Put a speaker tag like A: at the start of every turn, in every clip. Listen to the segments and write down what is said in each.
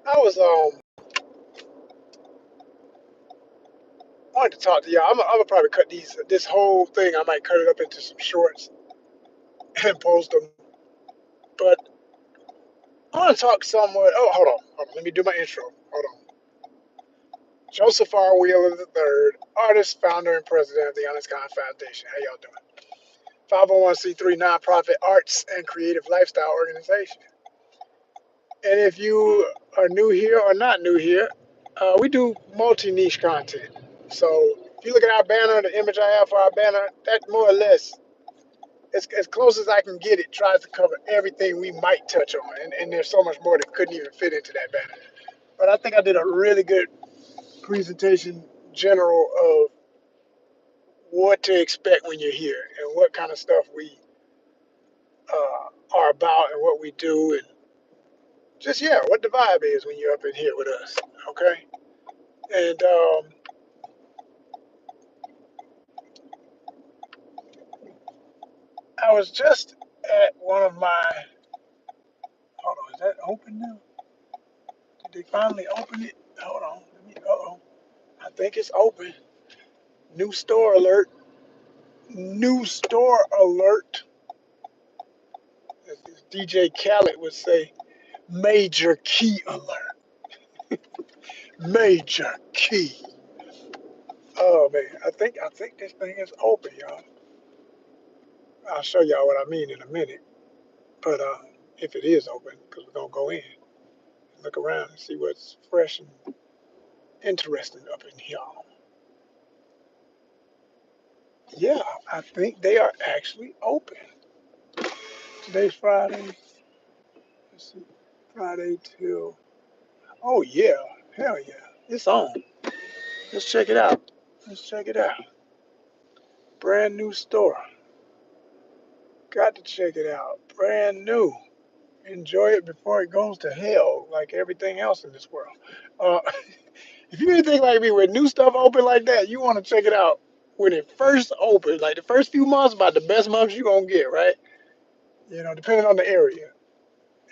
A: I was wanted to talk to y'all. I'm gonna probably cut this whole thing. I might cut it up into some shorts and post them. But I want to talk somewhat. Oh, hold on. Let me do my intro. Hold on. Joseph R. Wheeler III, artist, founder, and president of the ONYXCON Foundation. How y'all doing? 501c3 nonprofit arts and creative lifestyle organization. And if you are new here or not new here, we do multi-niche content. So if you look at our banner, the image I have for our banner, that more or less, as close as I can get it, tries to cover everything we might touch on. And there's so much more that couldn't even fit into that banner. But I think I did a really good presentation general of what to expect when you're here and what kind of stuff we are about and what we do and just, yeah, what the vibe is when you're up in here with us, okay? And I was just at one of my, hold on, is that open now? Did they finally open it? Hold on, uh-oh, I think it's open. New store alert, new store alert. As DJ Khaled would say, major key alert, major key. Oh man, I think this thing is open, y'all. I'll show y'all what I mean in a minute. But if it is open, because we're gonna go in, look around and see what's fresh and interesting up in here. Yeah, I think they are actually open. Today's Friday. Let's see, Friday till. Oh yeah, hell yeah, it's on. Let's check it out. Let's check it out. Brand new store. Got to check it out. Brand new. Enjoy it before it goes to hell, like everything else in this world. Uh, if you anything like me, when new stuff open like that, you want to check it out when it first opens. Like the first few months, about the best months you're gonna get, right? You know, depending on the area.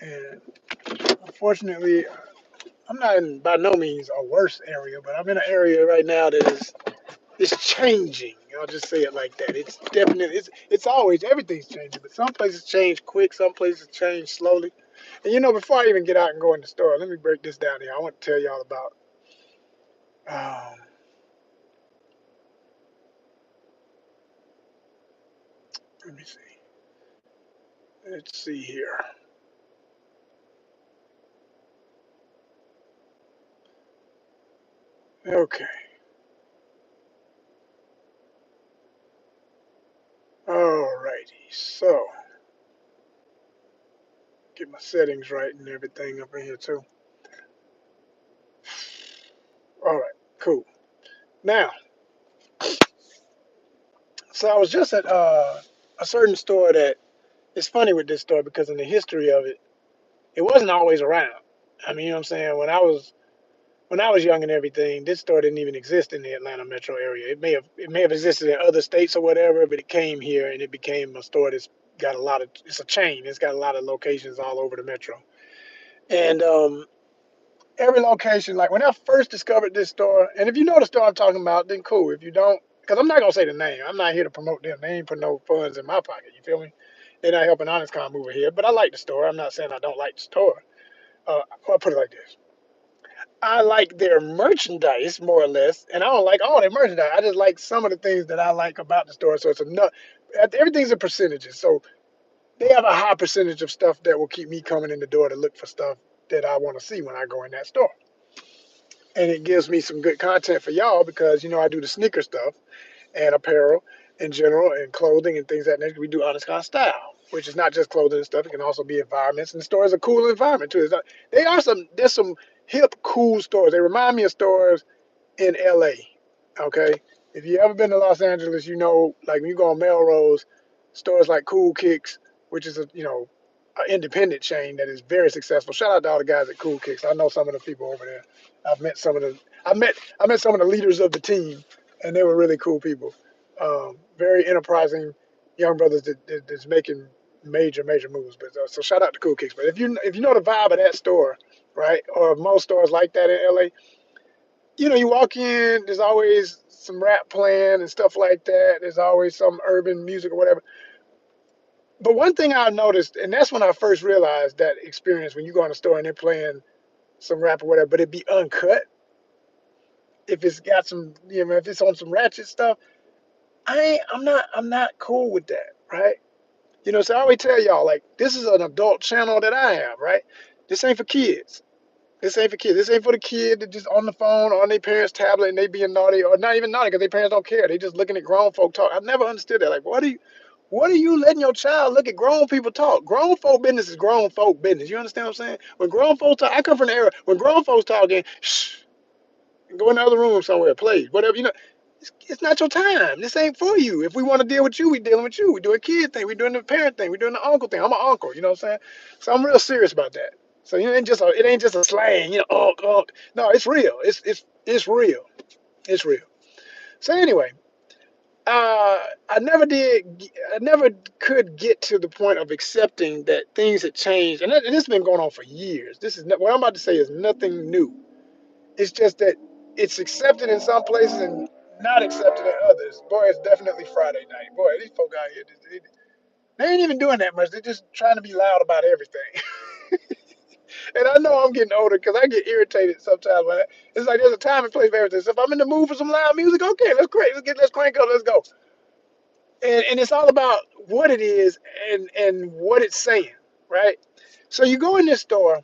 A: And unfortunately, I'm not in by no means a worse area, but I'm in an area right now that is it's changing. I'll just say it like that. It's definitely it's always everything's changing, but some places change quick, some places change slowly. And you know, before I even get out and go in the store, let me break this down here. I want to tell y'all about um, let me see. Let's see here. Okay. Alrighty. So get my settings right and everything up in here too. Alright, cool. Now, so I was just at a certain store that it's funny with this store because in the history of it, it wasn't always around. I mean, you know what I'm saying? When I was young and everything, this store didn't even exist in the Atlanta metro area. It may have existed in other states or whatever, but it came here and it became a store that's got a lot of it's a chain. It's got a lot of locations all over the metro. And every location, like when I first discovered this store, and if you know the store I'm talking about, then cool. If you don't, because I'm not gonna say the name. I'm not here to promote them. They ain't put no funds in my pocket. You feel me? They're not helping ONYXCON move here. But I like the store. I'm not saying I don't like the store. I'll put it like this. I like their merchandise more or less, and I don't like all their merchandise. I just like some of the things that I like about the store. So it's enough. Everything's in percentages. So they have a high percentage of stuff that will keep me coming in the door to look for stuff that I want to see when I go in that store. And it gives me some good content for y'all because you know I do the sneaker stuff and apparel in general and clothing and things like that. We do ONYXCON style, which is not just clothing and stuff. It can also be environments. And the store is a cool environment too. There's some hip, cool stores. They remind me of stores in LA. Okay. If you ever been to Los Angeles, you know, like when you go on Melrose, stores like Cool Kicks, which is an independent chain that is very successful. Shout out to all the guys at Cool Kicks. I know some of the people over there. I've met some of the I met some of the leaders of the team, and they were really cool people. Very enterprising young brothers that's making major moves. But so shout out to Cool Kicks. But if you know the vibe of that store, right? Or most stores like that in LA. You know, you walk in, there's always some rap playing and stuff like that. There's always some urban music or whatever. But one thing I noticed, and that's when I first realized that experience when you go in a store and they're playing some rap or whatever, but it be uncut. If it's got some, you know, if it's on some ratchet stuff, I'm not cool with that, right? You know, so I always tell y'all, like, this is an adult channel that I have, right? This ain't for kids. This ain't for kids. This ain't for the kid that just on the phone or on their parents' tablet and they being naughty or not even naughty because their parents don't care. They just looking at grown folk talk. I never understood that. Like, what are you letting your child look at grown people talk? Grown folk business is grown folk business. You understand what I'm saying? When grown folks talk, I come from the era when grown folks talking, shh, go in the other room somewhere, play, whatever. You know, it's not your time. This ain't for you. If we want to deal with you, we dealing with you. We do a kid thing. We doing the parent thing. We doing the uncle thing. I'm an uncle. You know what I'm saying? So I'm real serious about that. So it ain't just a slang. You know, unk, unk. No, it's real. It's real. It's real. So anyway, I never did. I never could get to the point of accepting that things had changed, and this has been going on for years. This is what I'm about to say is nothing new. It's just that it's accepted in some places and not accepted in others. Boy, it's definitely Friday night. Boy, these folk out here, they ain't even doing that much. They're just trying to be loud about everything. And I know I'm getting older because I get irritated sometimes. It's like there's a time and place for everything. So if I'm in the mood for some loud music, okay, let's crank, let's crank up, let's go. And it's all about what it is and what it's saying, right? So you go in this store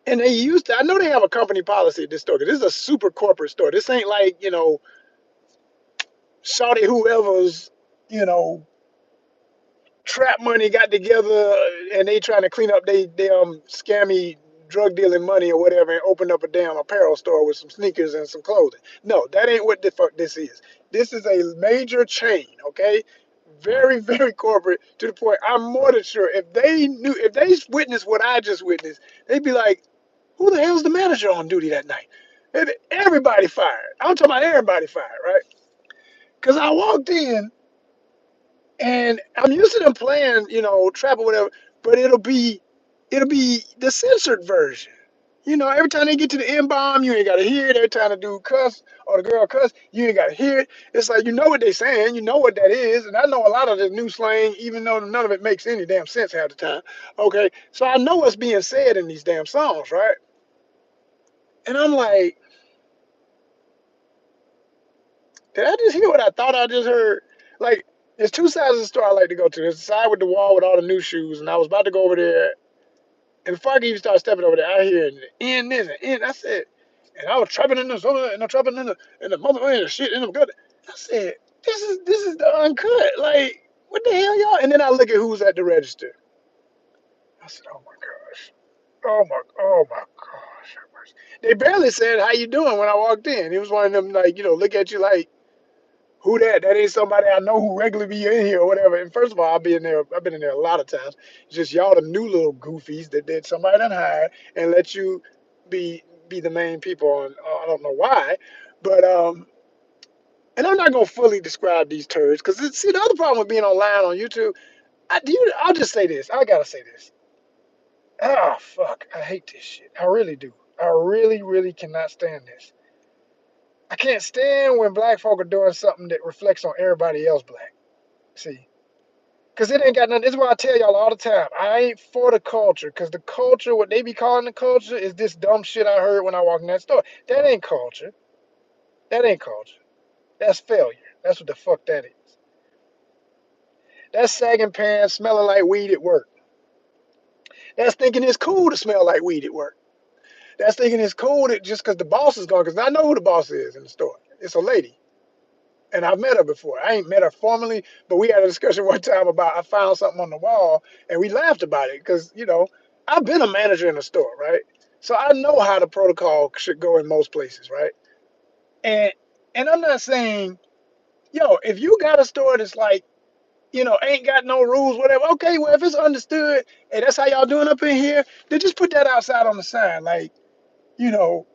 A: and they used to. I know they have a company policy at this store. 'Cause this is a super corporate store. This ain't like Shawty whoever's, you know, trap money got together and they trying to clean up they damn scammy drug dealing money or whatever and open up a damn apparel store with some sneakers and some clothing. No, that ain't what the fuck this is. This is a major chain, okay? Very, very corporate to the point I'm more than sure if they witnessed what I just witnessed, they'd be like, who the hell's the manager on duty that night? Everybody fired. I'm talking about everybody fired, right? Because I walked in and I'm used to them playing, trap or whatever, but it'll be the censored version. You know, every time they get to the N bomb, you ain't gotta hear it. Every time the dude cuss or the girl cuss, you ain't gotta hear it. It's like you know what they saying, you know what that is, and I know a lot of the new slang, even though none of it makes any damn sense half the time. Okay, so I know what's being said in these damn songs, right? And I'm like, did I just hear what I thought I just heard? Like, there's two sides of the store I like to go to. There's the side with the wall with all the new shoes, and I was about to go over there. And before I could even start stepping over there, I hear in this and in. I said, and I was trapping in the soda and I'm trapping in the mother and the shit in the gut. I said, this is the uncut. Like, what the hell, y'all? And then I look at who's at the register. I said, oh my gosh. Oh my gosh. They barely said how you doing when I walked in. It was one of them like, look at you like, who that? That ain't somebody I know who regularly be in here or whatever. And first of all, I've been in there a lot of times. It's just y'all the new little goofies that did somebody done hired and let you be the main people on. I don't know why, but and I'm not gonna fully describe these turds because see the other problem with being online on YouTube. I'll just say this. I gotta say this. Ah, fuck. I hate this shit. I really do. I really, really cannot stand this. I can't stand when black folk are doing something that reflects on everybody else black. See. Cause it ain't got nothing. This is why I tell y'all all the time. I ain't for the culture. Cause the culture, what they be calling the culture, is this dumb shit I heard when I walked in that store. That ain't culture. That ain't culture. That's failure. That's what the fuck that is. That's sagging pants, smelling like weed at work. That's thinking it's cool to smell like weed at work. That's thinking it's cool that just cause the boss is gone. Cause I know who the boss is in the store. It's a lady. And I've met her before. I ain't met her formally, but we had a discussion one time about I found something on the wall and we laughed about it because, I've been a manager in a store, right? So I know how the protocol should go in most places, right? And and I'm not saying, if you got a store that's like, ain't got no rules, whatever, okay, well, if it's understood, and that's how y'all doing up in here, then just put that outside on the sign. Like, you know,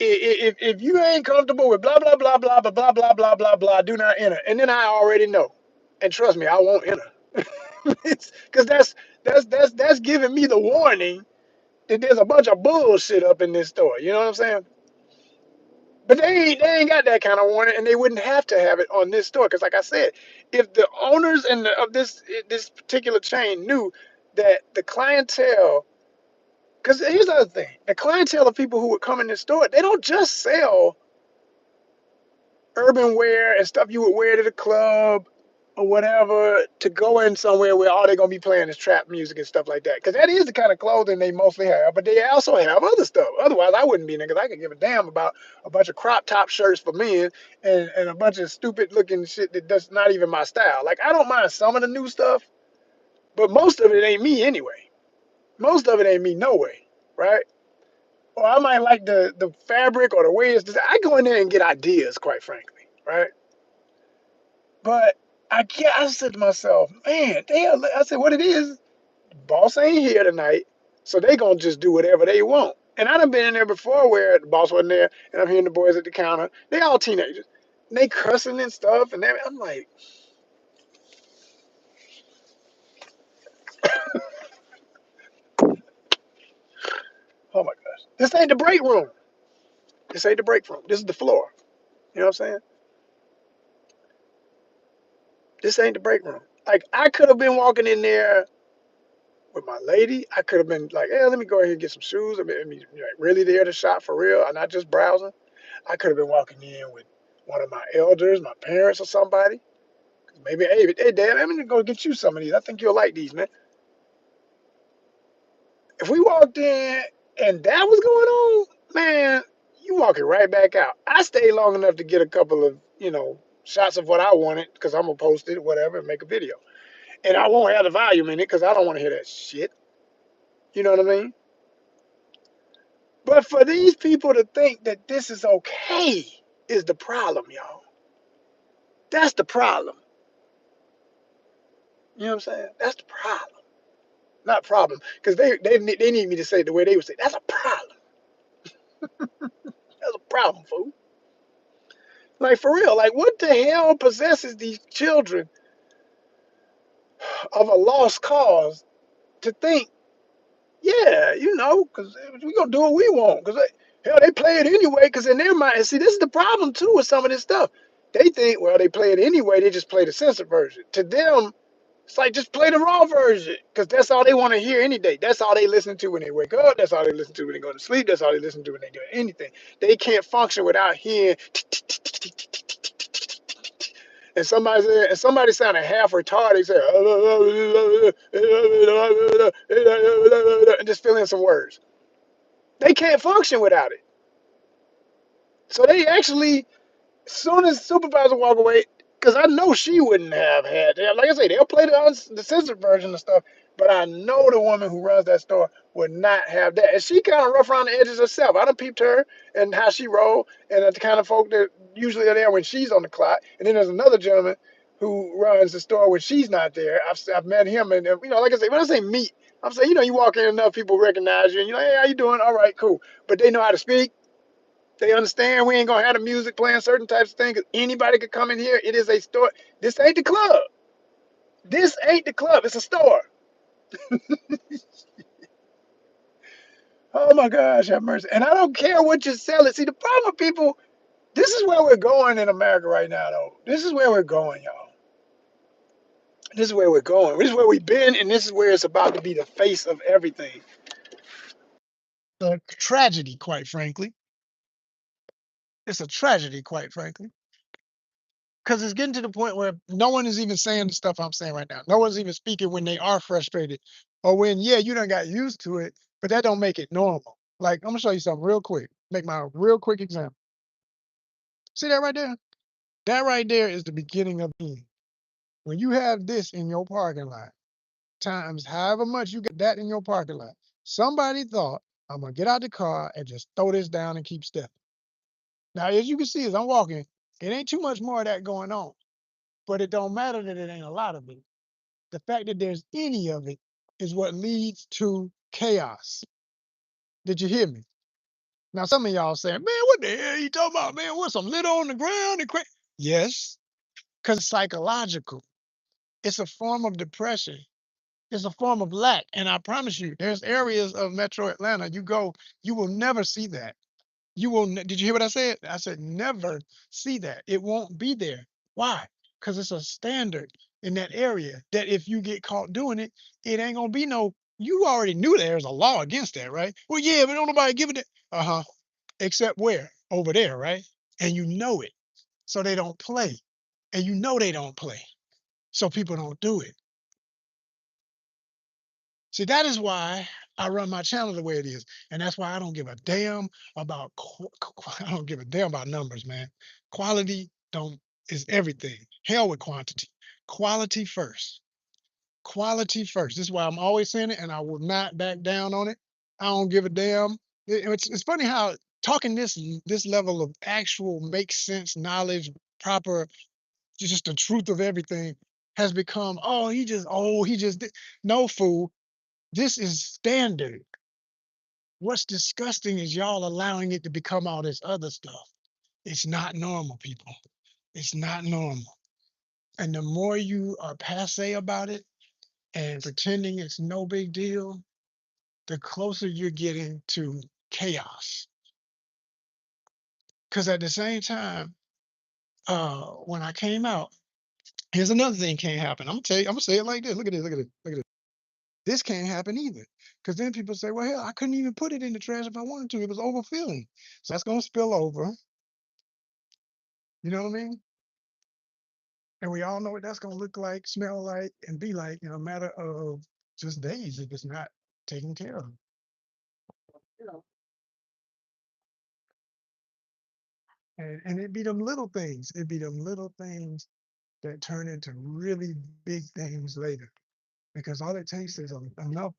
A: if you ain't comfortable with blah blah blah blah blah blah blah blah blah blah, do not enter. And then I already know, and trust me, I won't enter. It's because that's giving me the warning that there's a bunch of bullshit up in this store. You know what I'm saying? But they ain't got that kind of warning, and they wouldn't have to have it on this store. Because like I said, if the owners of this particular chain knew that the clientele, because here's the other thing, the clientele of people who would come in this store, they don't just sell urban wear and stuff you would wear to the club or whatever to go in somewhere where all they're gonna be playing is trap music and stuff like that. Because that is the kind of clothing they mostly have, but they also have other stuff. Otherwise, I wouldn't be in there because I could give a damn about a bunch of crop top shirts for men and a bunch of stupid looking shit that's not even my style. Like I don't mind some of the new stuff, but most of it ain't me anyway. Most of it ain't me no way, right? Or I might like the fabric or the way it's designed. I go in there and get ideas, quite frankly, right? But I can't. I said to myself, man, damn. I said, what it is, boss ain't here tonight, so they gonna just do whatever they want. And I done been in there before where the boss wasn't there, and I'm hearing the boys at the counter. They all teenagers, and they cussing and stuff, and I'm like, oh my gosh, this ain't the break room. This ain't the break room. This is the floor. You know what I'm saying? This ain't the break room. Like I could have been walking in there with my lady. I could have been like, hey, let me go ahead and get some shoes. I mean, like, really there to shop for real, and not just browsing. I could have been walking in with one of my elders, my parents, or somebody. Maybe, hey, Dad, I'm gonna go get you some of these. I think you'll like these, man. If we walked in and that was going on, man, you walking right back out. I stayed long enough to get a couple of, shots of what I wanted because I'm gonna post it, whatever, and make a video. And I won't have the volume in it because I don't want to hear that shit. You know what I mean? But for these people to think that this is okay is the problem, y'all. That's the problem. You know what I'm saying? That's the problem. Not problem. Because they need me to say it the way they would say, that's a problem. That's a problem, fool. Like for real, like what the hell possesses these children of a lost cause to think, yeah, because we gonna do what we want. Because hell, they play it anyway. Because in their mind, and see, this is the problem too with some of this stuff. They think, well, they play it anyway. They just play the censored version. To them, it's like just play the raw version because that's all they want to hear any day. That's all they listen to when they wake up. That's all they listen to when they go to sleep. That's all they listen to when they do anything. They can't function without hearing. And somebody sounded half retarded. Say and just fill in some words. They can't function without it. So they actually, as soon as supervisor walk away, because I know she wouldn't have had that. Like I say, they'll play the censored version of stuff, but I know the woman who runs that store would not have that. And she kind of rough around the edges herself. I done peeped her and how she roll, and the kind of folk that usually are there when she's on the clock. And then there's another gentleman who runs the store when she's not there. I've met him, and like I say, when I say meet, I'm saying you walk in enough, people recognize you, and hey, how you doing? All right, cool. But they know how to speak. They understand we ain't gonna have the music playing certain types of things. Anybody could come in here. It is a store. This ain't the club. This ain't the club. It's a store. Oh my gosh, have mercy. And I don't care what you sell it. See, the problem with people, this is where we're going in America right now, though. This is where we're going, y'all. This is where we're going. This is where we've been, and this is where it's about to be the face of everything. A tragedy, quite frankly. It's a tragedy, quite frankly. Because it's getting to the point where no one is even saying the stuff I'm saying right now. No one's even speaking when they are frustrated or when, yeah, you done got used to it, but that don't make it normal. Like, I'm gonna show you something real quick. Make my real quick example. See that right there? That right there is the beginning of the end. When you have this in your parking lot, times however much you get that in your parking lot, somebody thought, I'm gonna get out the car and just throw this down and keep stepping. Now, as you can see, as I'm walking, it ain't too much more of that going on, but it don't matter that it ain't a lot of it. The fact that there's any of it is what leads to chaos. Did you hear me? Now, some of y'all saying, man, what the hell you talking about, man? What's some litter on the ground? Yes, because it's psychological. It's a form of depression It's a form of lack, and I promise you, there's areas of Metro Atlanta you go, you will never see that. You will did you hear what I said? I said, "Never see that." It won't be there. Why? Because it's a standard in that area that if you get caught doing it, it ain't gonna be no you already knew there's a law against that, right? "Well, yeah, but don't nobody give it that." Uh-huh. Except where? Over there, right? And you know it. So they don't play. And you know they don't play. So people don't do it. See, that is why I run my channel the way it is, and that's why I don't give a damn about I don't give a damn about numbers, man. Quality don't is everything. Hell with quantity. Quality first. Quality first. This is why I'm always saying it, and I will not back down on it. I don't give a damn. It's funny how talking this level of actual makes sense knowledge, proper, just the truth of everything has become. He just did. No, fool, this is standard. What's disgusting is y'all allowing it to become all this other stuff. It's not normal, people. It's not normal. And the more you are passe about it and pretending it's no big deal, the closer you're getting to chaos. Because at the same time, when I came out, here's another thing can't happen. I'm gonna tell you, I'm gonna say it like this. Look at this, look at this, look at this. This can't happen either. Because then people say, well, hell, I couldn't even put it in the trash if I wanted to. It was overfilling. So that's gonna spill over. You know what I mean? And we all know what that's gonna look like, smell like, and be like in a matter of just days if it's not taken care of. You know, and it'd be them little things. It'd be them little things that turn into really big things later. Because all it takes is enough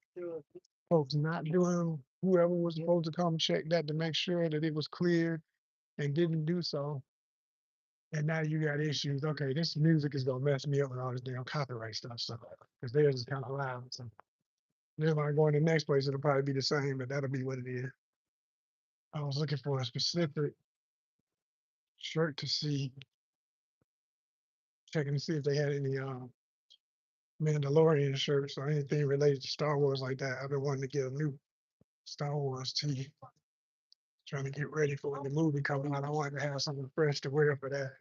A: folks not doing whoever was supposed to come check that to make sure that it was cleared and didn't do so. And now you got issues. Okay, this music is gonna mess me up with all this damn copyright stuff. So because theirs is kind of loud. So then when I go in the next place, it'll probably be the same, but that'll be what it is. I was looking for a specific shirt to see, checking to see if they had any Mandalorian shirts or anything related to Star Wars like that. I've been wanting to get a new Star Wars tee, trying to get ready for when the movie comes out. I wanted to have something fresh to wear for that.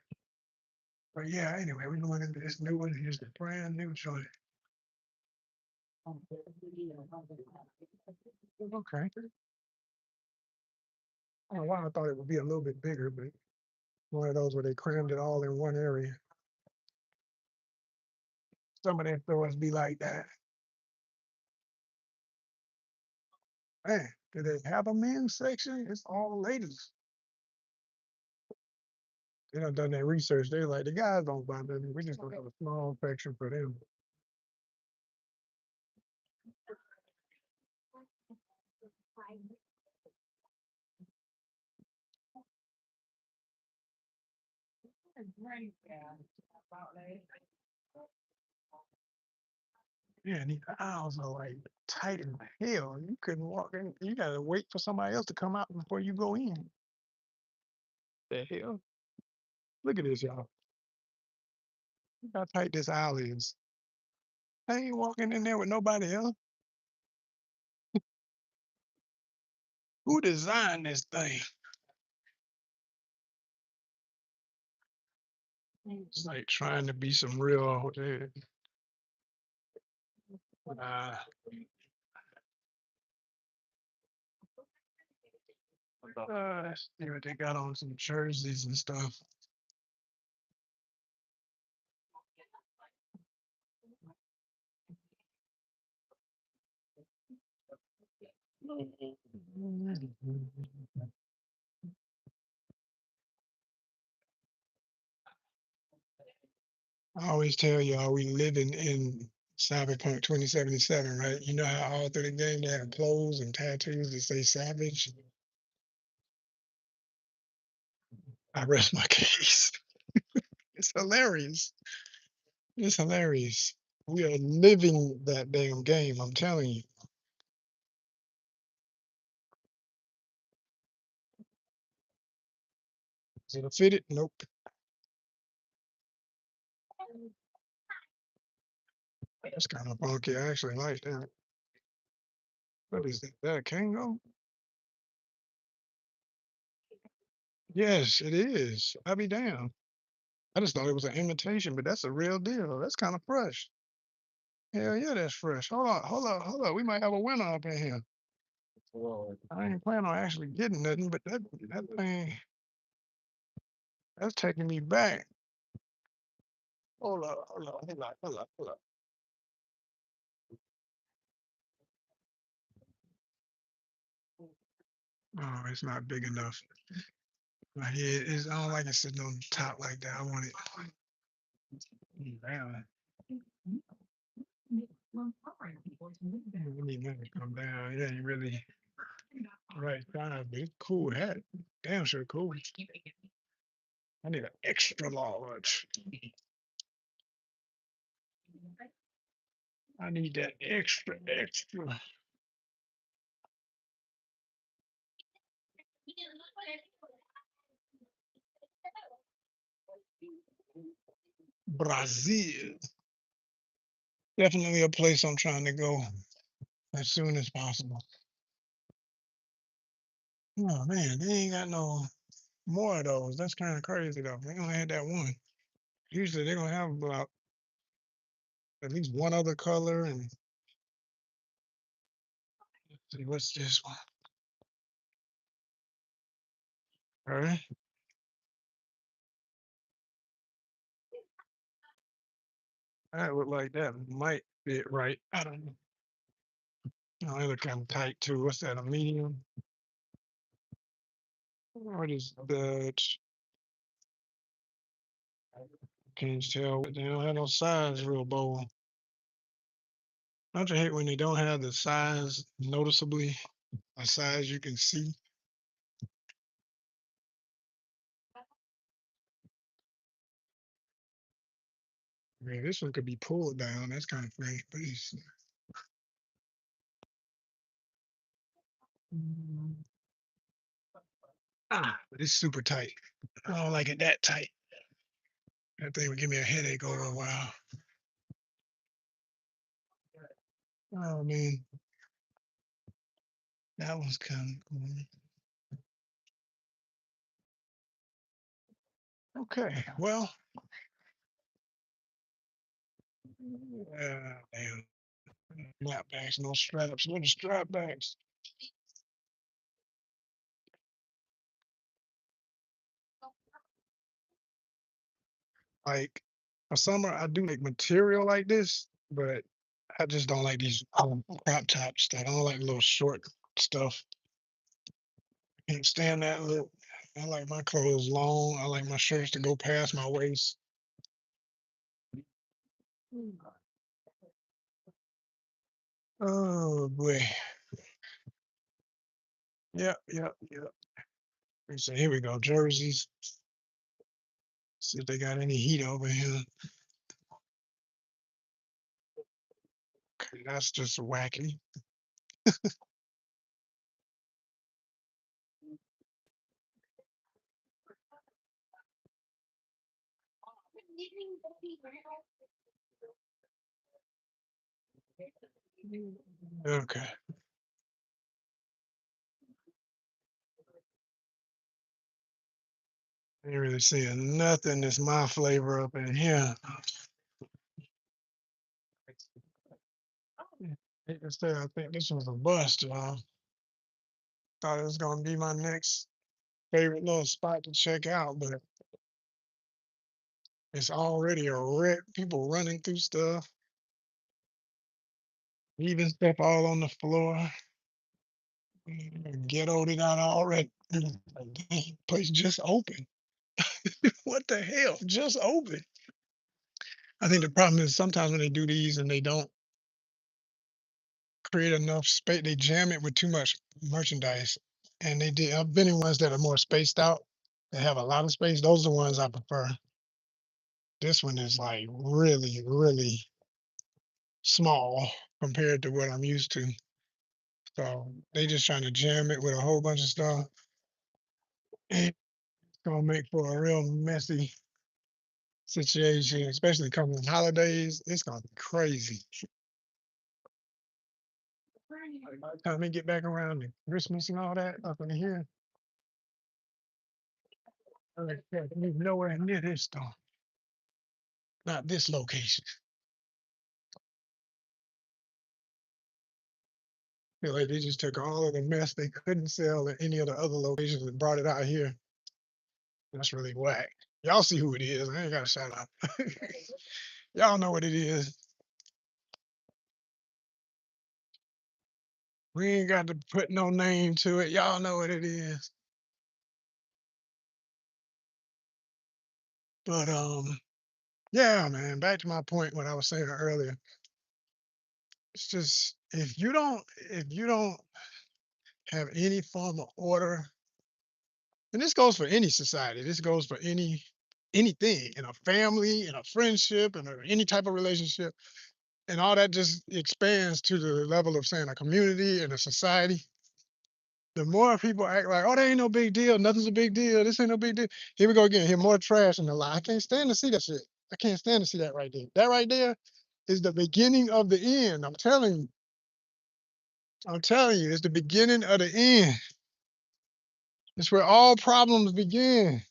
A: But yeah, anyway, we're going into this new one. Here's the brand new joint. Okay. Oh wow, I thought it would be a little bit bigger, but one of those where they crammed it all in one area. Some of their stores be like that. Man, do they have a men's section? It's all ladies. They done that research. They're like, the guys don't buy them. We just gonna have a small section for them. Yeah, and these aisles are like tight as hell. You couldn't walk in. You gotta wait for somebody else to come out before you go in. The hell? Look at this, y'all. Look how tight this aisle is. I ain't walking in there with nobody else. Who designed this thing? It's like trying to be some real. Uh, let's see what they got on some jerseys and stuff. I always tell y'all we living in Cyberpunk 2077, right? You know how all through the game they have clothes and tattoos that say Savage. I rest my case. It's hilarious. It's hilarious. We are living that damn game. I'm telling you. Is it fitted? Nope.
B: That's kind of funky. I actually like that. What is that? That a Kango? Yes, it is. I'll be damned. I just thought it was an imitation, but that's a real deal. That's kind of fresh. Hell yeah, that's fresh. Hold on, hold on, hold on. We might have a winner up in here. I ain't planning on actually getting nothing, but that thing that's taking me back. Hold up, hold up, hold up, hold up, hold up. Oh, it's not big enough. My head is. I don't like it sitting on top like that. I want it down. I need that to come down. It ain't really right size, but it's cool hat. Damn sure cool. I need an extra large. I need that extra, extra. Brazil. Definitely a place I'm trying to go as soon as possible. Oh man, they ain't got no more of those. That's kind of crazy though. They only had that one. Usually they're gonna have about at least one other color. And let's see, what's this one? All right. That look like that might fit right. I don't know. Oh, they look kind of tight too. What's that? A medium? What is that? Can't tell. They don't have no size real bold. Don't you hate when they don't have the size noticeably a size you can see? Man, this one could be pulled down. That's kind of funny. But it's super tight. I don't like it that tight. That thing would give me a headache over a while. Oh man, that was kind of cool. Okay, well, damn, snapbacks, no straps. What are strap backs? Like for summer, I do like material like this, but I just don't like these crop tops. I don't like little short stuff. Can't stand that look. I like my clothes long. I like my shirts to go past my waist. Oh boy. Yep, yep, yep. So here we go. Jerseys. See if they got any heat over here. Okay, that's just wacky. Okay. Ain't really seeing nothing that's my flavor up in here. Hate to say, I think this was a bust, y'all. Thought it was gonna be my next favorite little spot to check out, but it's already a wreck. People running through stuff, leaving stuff all on the floor. Ghettoed it out already. Like, dang, place just open. What the hell? Just open. I think the problem is sometimes when they do these and they don't create enough space, they jam it with too much merchandise. And they did. I've been in ones that are more spaced out. They have a lot of space. Those are the ones I prefer. This one is like really, really small compared to what I'm used to. So they just trying to jam it with a whole bunch of stuff. It's gonna make for a real messy. situation, especially coming in holidays. It's gonna be crazy. Like, by the time we get back around to Christmas and all that up in here, I can't move nowhere near this store. Not this location. Feel like they just took all of the mess they couldn't sell at any of the other locations and brought it out here. That's really whack. Y'all see who it is. I ain't gotta shout out. Y'all know what it is. We ain't got to put no name to it. Y'all know what it is. But yeah, man, back to my point what I was saying earlier. It's just if you don't have any form of order, and this goes for any society, this goes for anything in a family, in a friendship, in any type of relationship, and all that just expands to the level of saying a community and a society. The more people act like, oh, that ain't no big deal, nothing's a big deal, this ain't no big deal. Here we go again, here more trash in the lie. I can't stand to see that shit. I can't stand to see that right there. That right there is the beginning of the end. I'm telling you. I'm telling you, it's the beginning of the end. It's where all problems begin.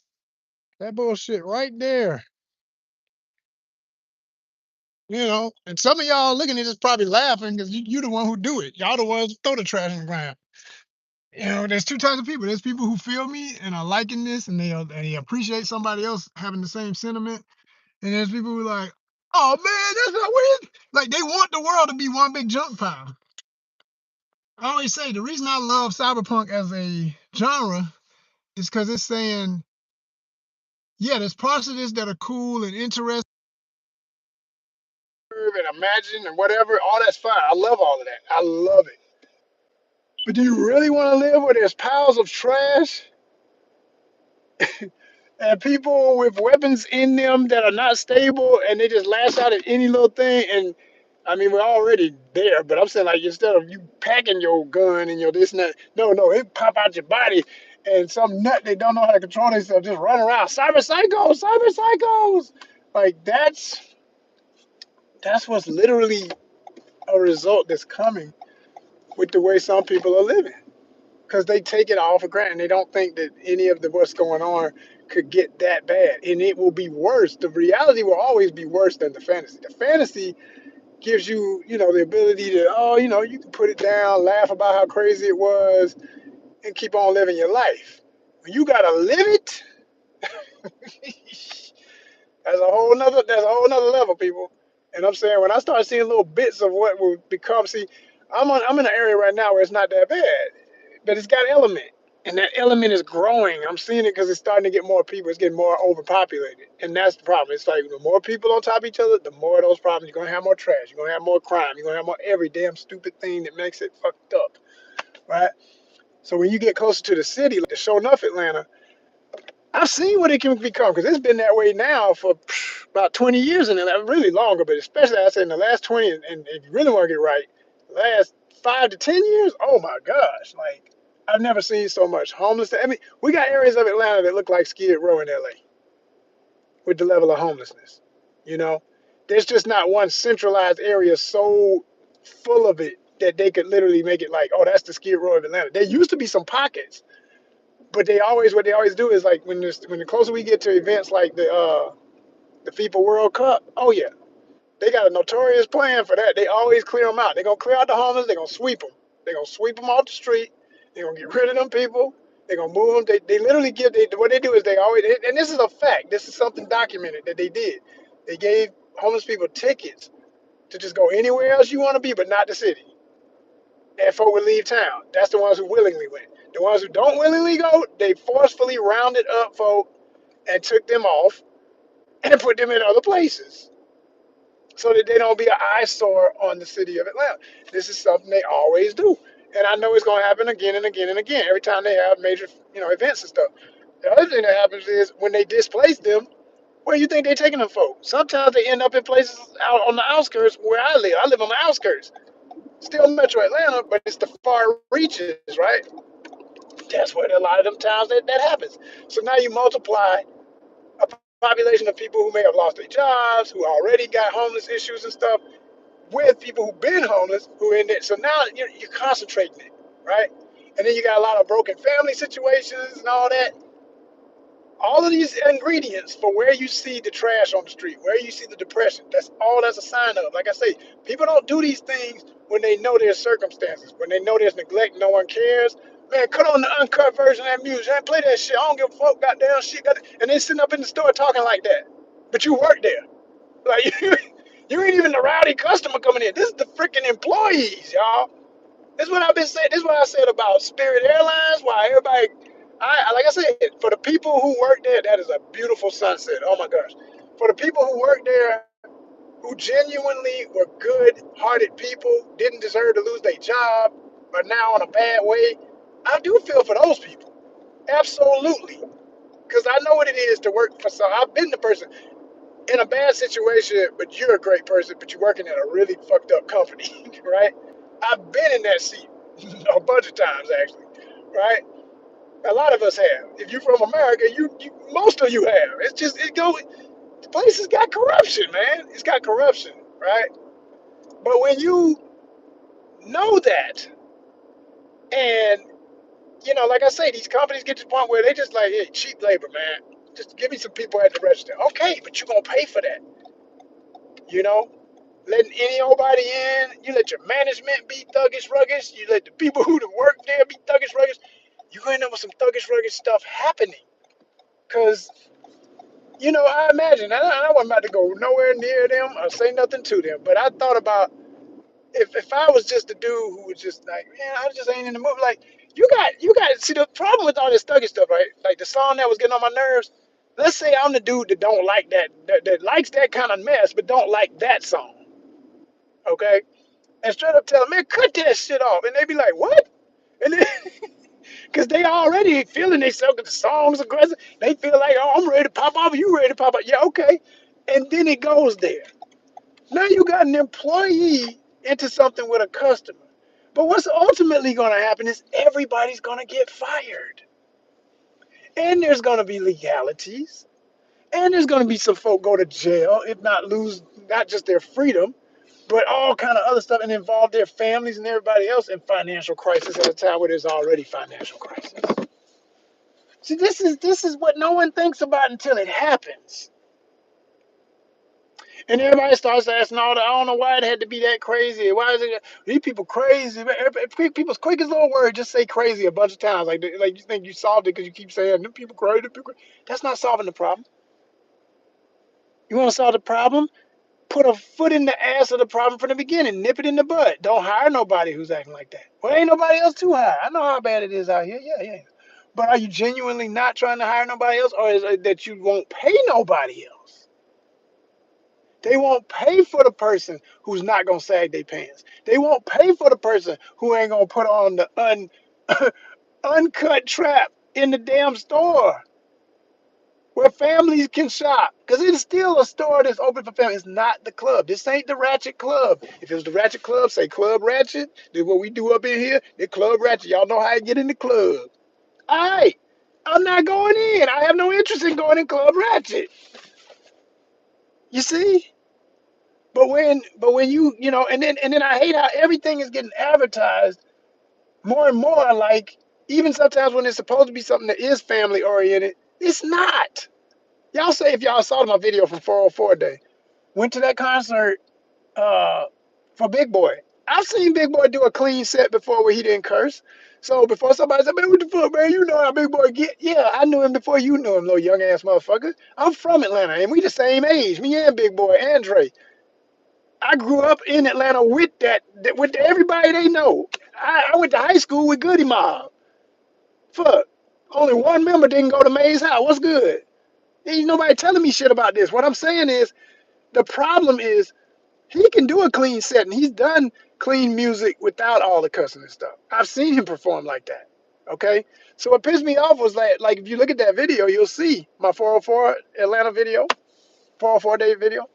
B: That bullshit right there. And some of y'all looking at this probably laughing because you the one who do it. Y'all the ones who throw the trash in the ground. There's two types of people. There's people who feel me and are liking this and they appreciate somebody else having the same sentiment. And there's people who are like, oh man, that's not weird. Like they want the world to be one big junk pile. I always say the reason I love cyberpunk as a genre is because it's saying, yeah, there's parts of this that are cool and interesting and imagine and whatever. All that's fine. I love all of that. I love it. But do you really want to live where there's piles of trash and people with weapons in them that are not stable and they just lash out at any little thing? And I mean, we're already there, but I'm saying like instead of you packing your gun and your this and that, no, it pop out your body and some nut they don't know how to control themselves just run around. Cyber psychos. Like that's what's literally a result that's coming with the way some people are living. Because they take it all for granted. They don't think that any of the what's going on could get that bad, and it will be worse. The reality will always be worse than the fantasy. The fantasy gives you, the ability to, you can put it down, laugh about how crazy it was, and keep on living your life. When you gotta live it, that's a whole nother level, people. And I'm saying when I start seeing little bits of what will become, see, I'm in an area right now where it's not that bad, but it's got element, and that element is growing. I'm seeing it because it's starting to get more people. It's getting more overpopulated, and that's the problem. It's like the more people on top of each other, the more of those problems. You're gonna have more trash. You're gonna have more crime. You're gonna have more every damn stupid thing that makes it fucked up, right? So when you get closer to the city, like the show enough Atlanta, I've seen what it can become because it's been that way now for about 20 years and really longer, but especially I say in the last 20, and if you really want to get it right, last 5 to 10 years, oh my gosh, like I've never seen so much homelessness. I mean, we got areas of Atlanta that look like Skid Row in LA with the level of homelessness. You know, there's just not one centralized area so full of it that they could literally make it like, oh, that's the Skid Row of Atlanta. There used to be some pockets, but what they always do is like when the closer we get to events like the FIFA World Cup, oh yeah, they got a notorious plan for that. They always clear them out. They're gonna clear out the homeless. They're gonna sweep them. They're gonna sweep them off the street. They're gonna get rid of them people. They're gonna move them. They literally what they do is they always, and this is a fact. This is something documented that they did. They gave homeless people tickets to just go anywhere else you want to be, but not the city. And folk would leave town. That's the ones who willingly went. The ones who don't willingly go, they forcefully rounded up folk and took them off and put them in other places so that they don't be an eyesore on the city of Atlanta. This is something they always do. And I know it's going to happen again and again and again every time they have major, events and stuff. The other thing that happens is when they displace them, where do you think they're taking them for? Sometimes they end up in places out on the outskirts where I live. I live on the outskirts. Still Metro Atlanta, but it's the far reaches, right? That's where a lot of them times that happens. So now you multiply
A: population of people who may have lost their jobs, who already got homeless issues and stuff, with people who've been homeless who in it. So now you're concentrating it, right? And then you got a lot of broken family situations and all that. All of these ingredients for where you see the trash on the street, where you see the depression, that's a sign of. Like I say, people don't do these things when they know there's circumstances, when they know there's neglect, no one cares. Man, cut on the uncut version of that music. Man, play that shit. I don't give a fuck, goddamn shit. And they sitting up in the store talking like that. But you work there. Like, you ain't even the rowdy customer coming in. This is the freaking employees, y'all. This is what I've been saying. This is what I said about Spirit Airlines. Why everybody, like I said, for the people who work there, that is a beautiful sunset. Oh my gosh. For the people who work there, who genuinely were good-hearted people, didn't deserve to lose their job, are now in a bad way, I do feel for those people. Absolutely. Because I know what it is to work for some. I've been the person in a bad situation, but you're a great person, but you're working at a really fucked up company, right? I've been in that seat a bunch of times, actually, right? A lot of us have. If you're from America, you most of you have. It's just it go. The place has got corruption, man. It's got corruption, right? But when you know that, and like I say, these companies get to the point where they just like, hey, cheap labor, man. Just give me some people at the register. Okay, but you're gonna pay for that, you know. Letting any old body in, you let your management be thuggish ruggish, you let the people who work there be thuggish ruggish, you're gonna end up with some thuggish ruggish stuff happening. Cause I imagine, I wasn't about to go nowhere near them or say nothing to them, but I thought about if I was just a dude who was just like, man, I just ain't in the mood. Like, you got see the problem with all this thuggish stuff, right? Like the song that was getting on my nerves. Let's say I'm the dude that don't like that likes that kind of mess, but don't like that song. Okay, and straight up tell them, man, cut that shit off. And they be like, what? And then, because they already feeling themselves, because the song's aggressive. They feel like, oh, I'm ready to pop off. You ready to pop off? Yeah, okay. And then it goes there. Now you got an employee into something with a customer. But what's ultimately going to happen is everybody's going to get fired. And there's going to be legalities. And there's going to be some folk go to jail, if not lose not just their freedom, but all kind of other stuff and involve their families and everybody else in financial crisis at a time where there's already financial crisis. See, this is what no one thinks about until it happens. And everybody starts asking all the, I don't know why it had to be that crazy. Why is it these people crazy? People's quickest little word, just say crazy a bunch of times. Like you think you solved it because you keep saying them people crazy, them people crazy. That's not solving the problem. You want to solve the problem? Put a foot in the ass of the problem from the beginning. Nip it in the bud. Don't hire nobody who's acting like that. Well, ain't nobody else to hire. I know how bad it is out here. Yeah, yeah. But are you genuinely not trying to hire nobody else, or is it that you won't pay nobody else? They won't pay for the person who's not gonna sag their pants. They won't pay for the person who ain't gonna put on the uncut trap in the damn store where families can shop. Because it's still a store that's open for families. It's not the club. This ain't the Ratchet Club. If it was the Ratchet Club, say Club Ratchet. This is what we do up in here. The Club Ratchet. Y'all know how to get in the club. All right. I'm not going in. I have no interest in going in Club Ratchet. You see? But when and then I hate how everything is getting advertised more and more, like even sometimes when it's supposed to be something that is family oriented, it's not. Y'all say if y'all saw my video from 404 Day, went to that concert for Big Boy. I've seen Big Boy do a clean set before where he didn't curse. So before somebody said, man, what the fuck, man? You know how Big Boy get? Yeah, I knew him before you knew him, little young ass motherfucker. I'm from Atlanta, and we the same age. Me and Big Boy, Andre. I grew up in Atlanta with with everybody they know. I went to high school with Goody Mob. Fuck. Only one member didn't go to Mays House. What's good? Ain't nobody telling me shit about this. What I'm saying is, the problem is he can do a clean set, and he's done clean music without all the cussing and stuff. I've seen him perform like that. Okay? So what pissed me off was like if you look at that video, you'll see my 404 Atlanta video, 404 Day video.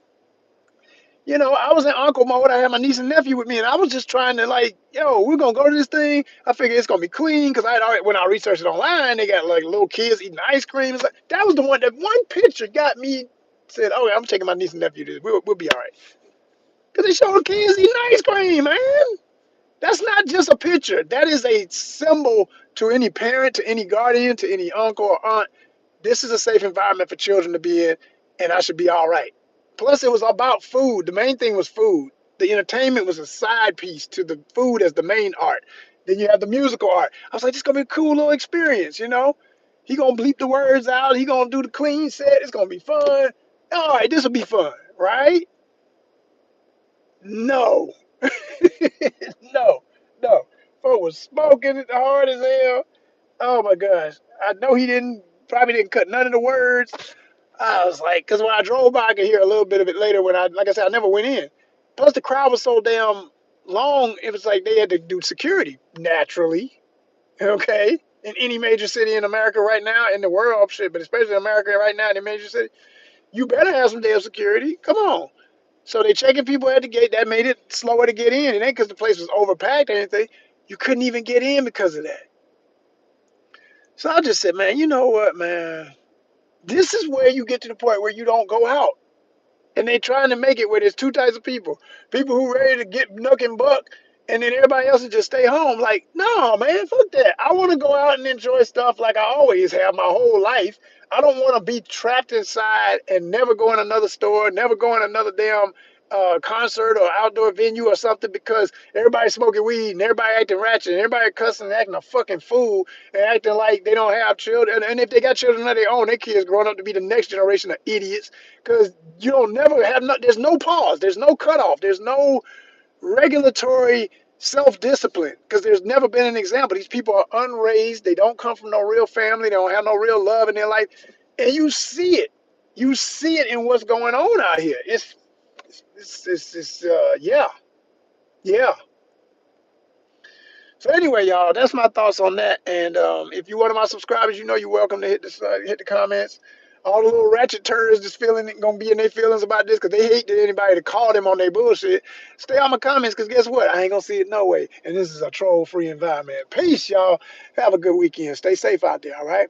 A: You know, I was in uncle mode. I had my niece and nephew with me, and I was just trying to like, yo, we're gonna go to this thing. I figured it's gonna be clean because I had already, when I researched it online, they got like little kids eating ice cream. It's like, that was the one. That one picture got me. Said, oh, I'm taking my niece and nephew to this. We'll be all right. Because they showed kids eating ice cream, man. That's not just a picture. That is a symbol to any parent, to any guardian, to any uncle or aunt. This is a safe environment for children to be in, and I should be all right. Plus, it was about food. The main thing was food. The entertainment was a side piece to the food as the main art. Then you have the musical art. I was like, this is gonna be a cool little experience, you know? He gonna bleep the words out. He gonna do the clean set. It's gonna be fun. All right, this will be fun, right? No, no, no. Folk was smoking it hard as hell. Oh my gosh. I know he didn't probably didn't cut none of the words. I was like, because when I drove by, I could hear a little bit of it later. When I, like I said, I never went in. Plus, the crowd was so damn long. It was like they had to do security naturally. Okay, in any major city in America right now, in the world, shit, but especially in America right now, in a major city, you better have some damn security. Come on. So they checking people at the gate. That made it slower to get in. It ain't because the place was overpacked or anything. You couldn't even get in because of that. So I just said, man, you know what, man? This is where you get to the point where you don't go out. And they trying to make it where there's two types of people: people who ready to get nuck and buck, and then everybody else will just stay home. Like, no, man, fuck that. I want to go out and enjoy stuff like I always have my whole life. I don't want to be trapped inside and never go in another store, never go in another damn concert or outdoor venue or something because everybody's smoking weed and everybody acting ratchet and everybody cussing and acting a fucking fool and acting like they don't have children. And if they got children of their own, their kids growing up to be the next generation of idiots because you don't never have no, there's no pause, there's no cutoff, there's no regulatory self-discipline because there's never been an example. These people are unraised, they don't come from no real family, they don't have no real love in their life, and you see it in what's going on out here. It's yeah, yeah. So anyway, y'all, that's my thoughts on that. And if you're one of my subscribers, you know you're welcome to hit the comments. All the little ratchet turds just feeling gonna be in their feelings about this because they hate that anybody to call them on their bullshit. Stay on my comments because guess what? I ain't gonna see it no way. And this is a troll-free environment. Peace, y'all. Have a good weekend. Stay safe out there. All right.